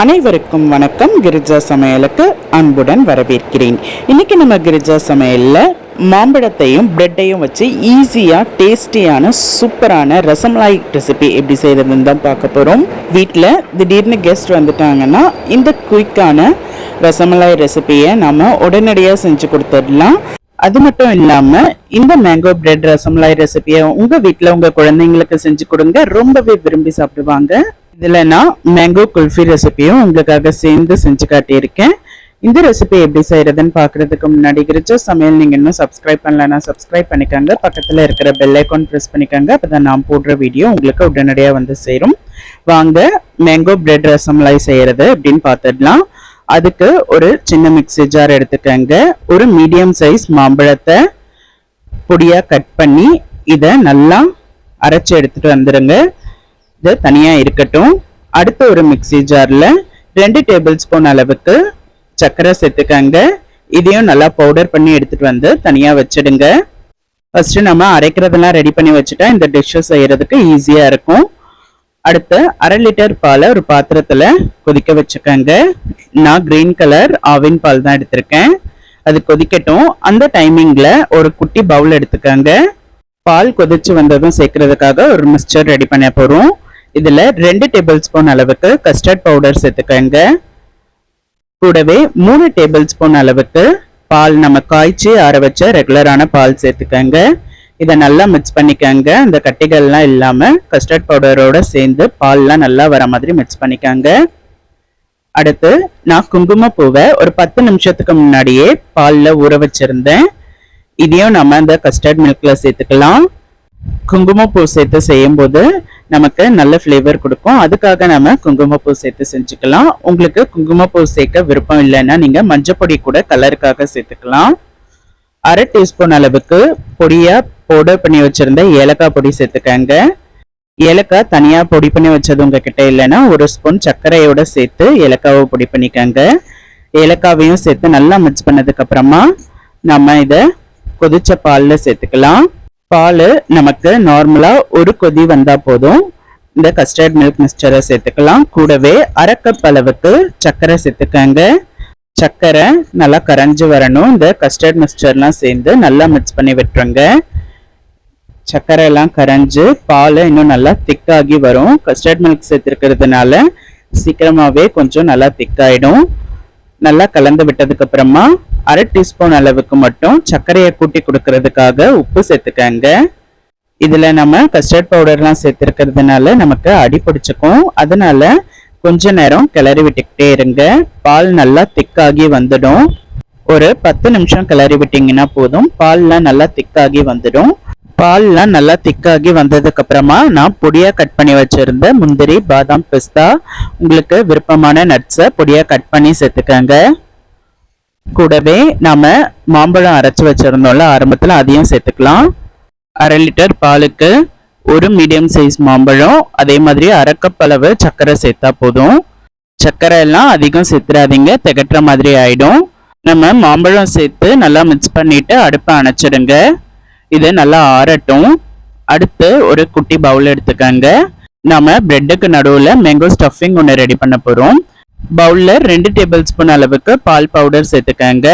அனைவருக்கும் வணக்கம். கிரிஜா சமையலுக்கு அன்புடன் வரவேற்கிறேன். இன்னைக்கு நம்ம கிரிஜா சமையலில் மாம்பழத்தையும் பிரெட்டையும் வச்சு ஈஸியாக டேஸ்டியான சூப்பரான ரசமலாய் ரெசிபி எப்படி செய்கிறதுன்னு தான் பார்க்க போகிறோம். வீட்டில் திடீர்னு கெஸ்ட் வந்துட்டாங்கன்னா இந்த குயிக்கான ரசமலாய் ரெசிபியை நம்ம உடனடியாக செஞ்சு கொடுத்துடலாம். அது மட்டும் இல்லாமல் இந்த மேங்கோ பிரெட் ரசமலாய் ரெசிபியை உங்கள் வீட்டில் உங்கள் குழந்தைங்களுக்கு செஞ்சு கொடுங்க, ரொம்பவே விரும்பி சாப்பிடுவாங்க. இதில் நான் மேங்கோ குல்ஃபி ரெசிபியும் உங்களுக்காக சேர்ந்து செஞ்சு காட்டியிருக்கேன். இந்த ரெசிபி எப்படி செய்கிறதுன்னு பார்க்குறதுக்கு முன்னாடி கிரிஜா சமையல் நீங்கள் இன்னும் சப்ஸ்கிரைப் பண்ணலன்னா சப்ஸ்கிரைப் பண்ணிக்கோங்க. பக்கத்தில் இருக்கிற பெல் ஐக்கான் ப்ரெஸ் பண்ணிக்கோங்க. அப்போ தான் நான் போடுற வீடியோ உங்களுக்கு உடனடியாக வந்து சேரும். வாங்க மேங்கோ பிரெட் ரசமலாய் செய்கிறது அப்படின்னு பார்த்துடலாம். அதுக்கு ஒரு சின்ன மிக்ஸி ஜார் எடுத்துக்கோங்க. ஒரு மீடியம் சைஸ் மாம்பழத்தை பொடியாக கட் பண்ணி இதை நல்லா அரைச்சி எடுத்துகிட்டு வந்துடுங்க. இது தனியாக இருக்கட்டும். அடுத்த ஒரு மிக்ஸி ஜாரில் 2 டேபிள் ஸ்பூன் அளவுக்கு சர்க்கரை சேர்த்துக்கங்க. இதையும் நல்லா பவுடர் பண்ணி எடுத்துகிட்டு வந்து தனியாக வச்சிடுங்க. ஃபஸ்ட்டு நம்ம அரைக்கிறதெல்லாம் ரெடி பண்ணி வச்சுட்டா இந்த டிஷ்ஷை செய்கிறதுக்கு ஈஸியாக இருக்கும். அடுத்து 1/2 லிட்டர் பாலை ஒரு பாத்திரத்தில் கொதிக்க வச்சுக்கோங்க. நான் கிரீன் கலர் ஆவின் பால் தான் எடுத்திருக்கேன். அது கொதிக்கட்டும். அந்த டைமிங்கில் ஒரு குட்டி பவுல் எடுத்துக்கோங்க. பால் கொதிச்சு வந்ததும் சேர்க்கறதுக்காக ஒரு மிக்சர் ரெடி பண்ண போகிறோம். இதில் 2 டேபிள் ஸ்பூன் அளவுக்கு கஸ்டர்ட் பவுடர் சேர்த்துக்கோங்க. கூடவே 3 டேபிள் ஸ்பூன் அளவுக்கு பால் நம்ம காய்ச்சி ஆற வச்ச ரெகுலரான பால் சேர்த்துக்கோங்க. இதை நல்லா மிக்ஸ் பண்ணிக்கோங்க. இந்த கட்டிகள்லாம் இல்லாமல் கஸ்டர்ட் பவுடரோட சேர்ந்து பால்லாம் நல்லா வர மாதிரி மிக்ஸ் பண்ணிக்கோங்க. அடுத்து நான் குங்குமப்பூவை ஒரு 10 நிமிஷத்துக்கு முன்னாடியே பாலில் ஊற வச்சிருந்தேன். இதையும் நம்ம இந்த கஸ்டர்ட் மில்க்ல சேர்த்துக்கலாம். குங்குமப்பூ சேர்த்து செய்யும்போது நமக்கு நல்ல ஃப்ளேவர் கொடுக்கும். அதுக்காக நம்ம குங்குமப்பூ சேர்த்து செஞ்சுக்கலாம். உங்களுக்கு குங்குமப்பூ சேர்க்க விருப்பம் இல்லைன்னா நீங்கள் மஞ்சப்பொடி கூட கலருக்காக சேர்த்துக்கலாம். 1/2 டீஸ்பூன் அளவுக்கு பொடியாக பவுடர் பண்ணி வச்சுருந்த ஏலக்காய் பொடி சேர்த்துக்கங்க. ஏலக்காய் தனியாக பொடி பண்ணி வச்சது உங்ககிட்ட இல்லைன்னா 1 ஸ்பூன் சர்க்கரையோட சேர்த்து ஏலக்காவை பொடி பண்ணிக்கங்க. ஏலக்காவையும் சேர்த்து நல்லா மிக்ஸ் பண்ணதுக்கப்புறமா நம்ம இதை கொதிச்ச பாலில் சேர்த்துக்கலாம். பால் நமக்கு நார்மலாக ஒரு கொதி வந்தால் போதும். இந்த கஸ்டர்ட் மில்க் மிக்சரை சேர்த்துக்கலாம். கூடவே 1/2 கப் அளவுக்கு சர்க்கரை சேர்த்துக்கங்க. சர்க்கரை நல்லா கரைஞ்சி வரணும். இந்த கஸ்டர்ட் மிக்சர்லாம் சேர்ந்து நல்லா மிக்ஸ் பண்ணி விட்டுருங்க. சர்க்கரை எல்லாம் கரைஞ்சு பால் இன்னும் நல்லா திக்காகி வரும். கஸ்டர்ட் மில்க் சேர்த்துருக்கிறதுனால சீக்கிரமாகவே கொஞ்சம் நல்லா திக்காயிடும். நல்லா கலந்து விட்டதுக்கு அப்புறமா 1/2 டீஸ்பூன் அளவுக்கு மட்டும் சர்க்கரையை கூட்டி கொடுக்கறதுக்காக உப்பு சேர்த்துக்கங்க. இதில் நம்ம கஸ்டர்ட் பவுடர்லாம் சேர்த்துருக்கிறதுனால நமக்கு அடி பிடிச்சிக்கும். அதனால கொஞ்ச நேரம் கிளறி விட்டுக்கிட்டே இருங்க. பால் நல்லா திக்காகி வந்துடும். ஒரு 10 நிமிஷம் கிளறி விட்டிங்கன்னா போதும். பால்லாம் நல்லா திக்காகி வந்துடும். பால்லாம் நல்லா திக்காகி வந்ததுக்கு அப்புறமா நான் பொடியாக கட் பண்ணி வச்சிருந்த முந்திரி, பாதாம், பிஸ்தா, உங்களுக்கு விருப்பமான நட்ஸை பொடியாக கட் பண்ணி சேர்த்துக்கங்க. கூடவே நாம மாம்பழம் அரைச்சி வச்சிருந்தோம்ல ஆரம்பத்தில், அதையும் சேர்த்துக்கலாம். 1/2 லிட்டர் பாலுக்கு ஒரு மீடியம் சைஸ் மாம்பழம், அதே மாதிரி 1/2 கப் அளவு சர்க்கரை சேர்த்தா போதும். சர்க்கரை எல்லாம் அதிகம் சேர்த்துடாதீங்க, திகட்டுற மாதிரி ஆயிடும். நம்ம மாம்பழம் சேர்த்து நல்லா மிக்ஸ் பண்ணிட்டு அடுப்பை அணைச்சிடுங்க. இது நல்லா ஆறட்டும். அடுத்து ஒரு குட்டி பவுல் எடுத்துக்கங்க. நம்ம பிரெட்டுக்கு நடுவில் மேங்கோ ஸ்டஃபிங் ஒன்று ரெடி பண்ண போகிறோம். பவுலில் 2 டேபிள் ஸ்பூன் அளவுக்கு பால் பவுடர் சேர்த்துக்கங்க.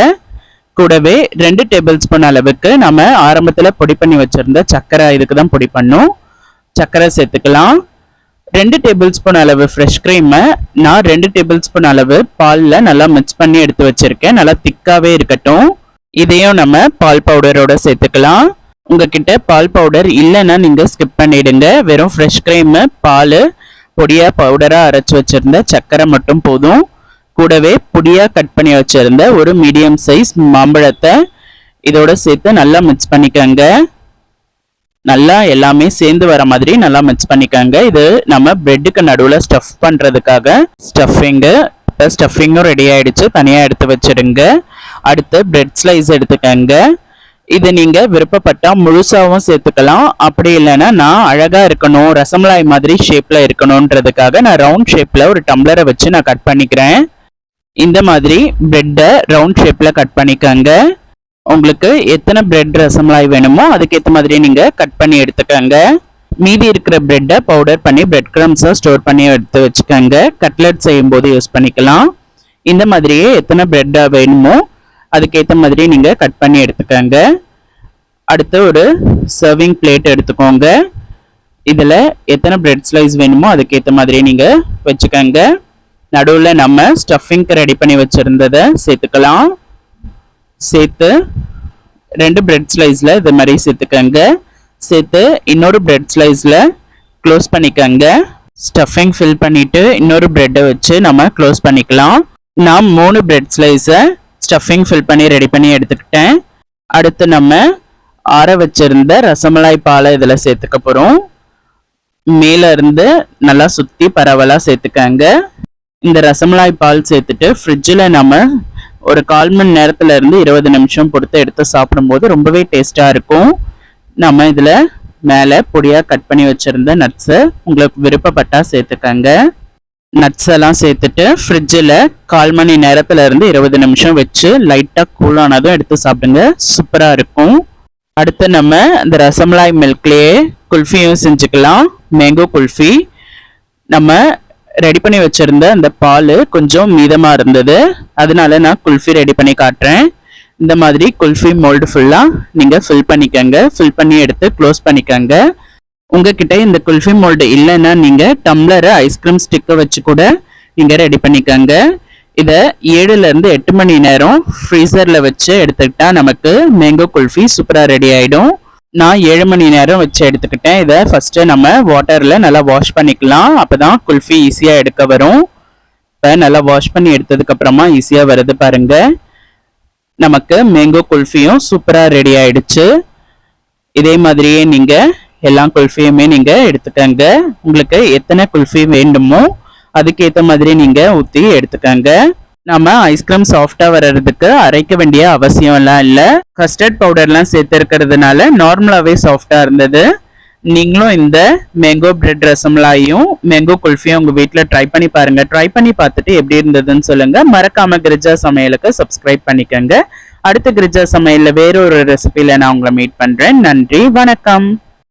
கூடவே 2 டேபிள் ஸ்பூன் அளவுக்கு நம்ம ஆரம்பத்தில் பொடி பண்ணி வச்சுருந்த சர்க்கரை, இதுக்கு தான் பொடி பண்ணும், சர்க்கரை சேர்த்துக்கலாம். 2 டேபிள் ஸ்பூன் அளவு ஃப்ரெஷ் க்ரீமை நான் 2 டேபிள் ஸ்பூன் அளவு பாலில் நல்லா மிக்ஸ் பண்ணி எடுத்து வச்சுருக்கேன். நல்லா திக்காகவே இருக்கட்டும். இதையும் நம்ம பால் பவுடரோட சேர்த்துக்கலாம். உங்ககிட்ட பால் பவுடர் இல்லைன்னா நீங்கள் ஸ்கிப் பண்ணிடுங்க. வெறும் ஃப்ரெஷ் க்ரீமு, பால், பொடியாக பவுடராக அரைச்சி வச்சுருந்த சர்க்கரை மட்டும் போதும். கூடவே பொடியாக கட் பண்ணி வச்சுருந்த ஒரு மீடியம் சைஸ் மாம்பழத்தை இதோட சேர்த்து நல்லா மிக்ஸ் பண்ணிக்கோங்க. நல்லா எல்லாமே சேர்ந்து வர மாதிரி நல்லா மிக்ஸ் பண்ணிக்கோங்க. இது நம்ம பிரெட்டுக்கு நடுவில் ஸ்டஃப் பண்ணுறதுக்காக ஸ்டஃபிங்கு. இப்போ ஸ்டஃபிங்கும் ரெடி ஆகிடுச்சு, தனியாக எடுத்து வச்சுடுங்க. அடுத்து பிரெட் ஸ்லைஸ் எடுத்துக்கோங்க. இது நீங்கள் விருப்பப்பட்டால் முழுசாகவும் சேர்த்துக்கலாம். அப்படி இல்லைன்னா நான் அழகாக இருக்கணும், ரசமலாய் மாதிரி ஷேப்பில் இருக்கணுன்றதுக்காக நான் ரவுண்ட் ஷேப்பில் ஒரு டம்ளரை வச்சு நான் கட் பண்ணிக்கிறேன். இந்த மாதிரி பிரெட்டை ரவுண்ட் ஷேப்பில் கட் பண்ணிக்கோங்க. உங்களுக்கு எத்தனை பிரெட் ரசமலாய் வேணுமோ அதுக்கேற்ற மாதிரி நீங்கள் கட் பண்ணி எடுத்துக்கோங்க. மீதி இருக்கிற பிரெட்டை பவுடர் பண்ணி பிரெட் கிரம்ஸாக ஸ்டோர் பண்ணி எடுத்து வச்சுக்கோங்க. கட்லெட் செய்யும்போது யூஸ் பண்ணிக்கலாம். இந்த மாதிரியே எத்தனை பிரெட்டாக வேணுமோ அதுக்கேற்ற மாதிரி நீங்கள் கட் பண்ணி எடுத்துக்கோங்க. அடுத்து ஒரு சர்விங் பிளேட் எடுத்துக்கோங்க. இதில் எத்தனை பிரெட் ஸ்லைஸ் வேணுமோ அதுக்கேற்ற மாதிரி நீங்கள் வச்சுக்கோங்க. நடுவில் நம்ம ஸ்டஃபிங்க்கு ரெடி பண்ணி வச்சுருந்ததை சேர்த்துக்கலாம். சேர்த்து 2 பிரெட் ஸ்லைஸில் இது மாதிரி சேர்த்துக்கோங்க. சேர்த்து இன்னொரு பிரெட் ஸ்லைஸில் க்ளோஸ் பண்ணிக்கோங்க. ஸ்டஃபிங் ஃபில் பண்ணிவிட்டு இன்னொரு பிரெட்டை வச்சு நம்ம க்ளோஸ் பண்ணிக்கலாம். நான் 3 பிரெட் ஸ்லைஸை ஸ்டஃபிங் ஃபில் பண்ணி ரெடி பண்ணி எடுத்துக்கிட்டேன். அடுத்து நம்ம ஆற வச்சிருந்த ரசமலாய் பாலை இதில் சேர்த்துக்க போகிறோம். மேலே இருந்து நல்லா சுற்றி பரவலாக சேர்த்துக்கங்க. இந்த ரசமலாய் பால் சேர்த்துட்டு ஃப்ரிட்ஜில் நம்ம ஒரு 1/4 மணி நேரத்துல இருந்து 20 நிமிஷம் பொறுத்து எடுத்து சாப்பிடும்போது ரொம்பவே டேஸ்ட்டாக இருக்கும். நம்ம இதில் மேலே பொடியாக கட் பண்ணி வச்சுருந்த நட்ஸை உங்களுக்கு விருப்பப்பட்டா சேர்த்துக்கங்க. நட்ஸ் எல்லாம் சேர்த்துட்டு ஃப்ரிட்ஜில் 1/4 மணி நேரத்துல இருந்து 20 நிமிஷம் வச்சு லைட்டாக கூலானதும் எடுத்து சாப்பிடுங்க. சூப்பராக இருக்கும். அடுத்து நம்ம இந்த ரசமலாய் மில்க்லேயே குல்ஃபியும் செஞ்சுக்கலாம். மேங்கோ குல்ஃபி. நம்ம ரெடி பண்ணி வச்சிருந்த அந்த பால் கொஞ்சம் மீதமாக இருந்தது, அதனால நான் குல்ஃபி ரெடி பண்ணி காட்டுறேன். இந்த மாதிரி குல்ஃபி மோல்டு ஃபுல்லாக நீங்கள் ஃபில் பண்ணிக்கோங்க. ஃபில் பண்ணி எடுத்து க்ளோஸ் பண்ணிக்கோங்க. உங்ககிட்ட இந்த குல்ஃபி மோல்டு இல்லைன்னா நீங்கள் டம்ளரை ஐஸ்கிரீம் ஸ்டிக்கை வச்சு கூட நீங்கள் ரெடி பண்ணிக்கோங்க. இதை 7லேருந்து 8 மணி நேரம் ஃப்ரீசரில் வச்சு எடுத்துக்கிட்டா நமக்கு மேங்கோ குல்ஃபி சூப்பராக ரெடி ஆகிடும். நான் 7 மணி நேரம் வச்சு எடுத்துக்கிட்டேன். இதை ஃபஸ்ட்டு நம்ம வாட்டரில் நல்லா வாஷ் பண்ணிக்கலாம். அப்போ தான் குல்ஃபி ஈஸியாக எடுக்க வரும். இப்போ நல்லா வாஷ் பண்ணி எடுத்ததுக்கப்புறமா ஈஸியாக வருது பாருங்கள். நமக்கு மேங்கோ குல்ஃபியும் சூப்பராக ரெடி ஆகிடுச்சு. இதே மாதிரியே நீங்கள் எல்லா குல்ஃபியுமே நீங்கள் எடுத்துக்கங்க. உங்களுக்கு எத்தனை குல்ஃபி வேண்டுமோ அதுக்கேற்ற மாதிரி நீங்கள் ஊற்றி எடுத்துக்கங்க. நம்ம ஐஸ்கிரீம் சாஃப்டாக வர்றதுக்கு அரைக்க வேண்டிய அவசியம்லாம் இல்லை. கஸ்டர்ட் பவுடர்லாம் சேர்த்துருக்கிறதுனால நார்மலாகவே சாஃப்டாக இருந்தது. நீங்களும் இந்த மேங்கோ பிரெட் ரசமலாயும் மேங்கோ குல்ஃபியும் உங்கள் வீட்டில் ட்ரை பண்ணி பாருங்கள். ட்ரை பண்ணி பார்த்துட்டு எப்படி இருந்ததுன்னு சொல்லுங்கள். மறக்காமல் கிரிஜா சமையலுக்கு சப்ஸ்கிரைப் பண்ணிக்கோங்க. அடுத்த கிரிஜா சமையலில் வேறொரு ரெசிபியில் நான் உங்களை மீட் பண்ணுறேன். நன்றி, வணக்கம்.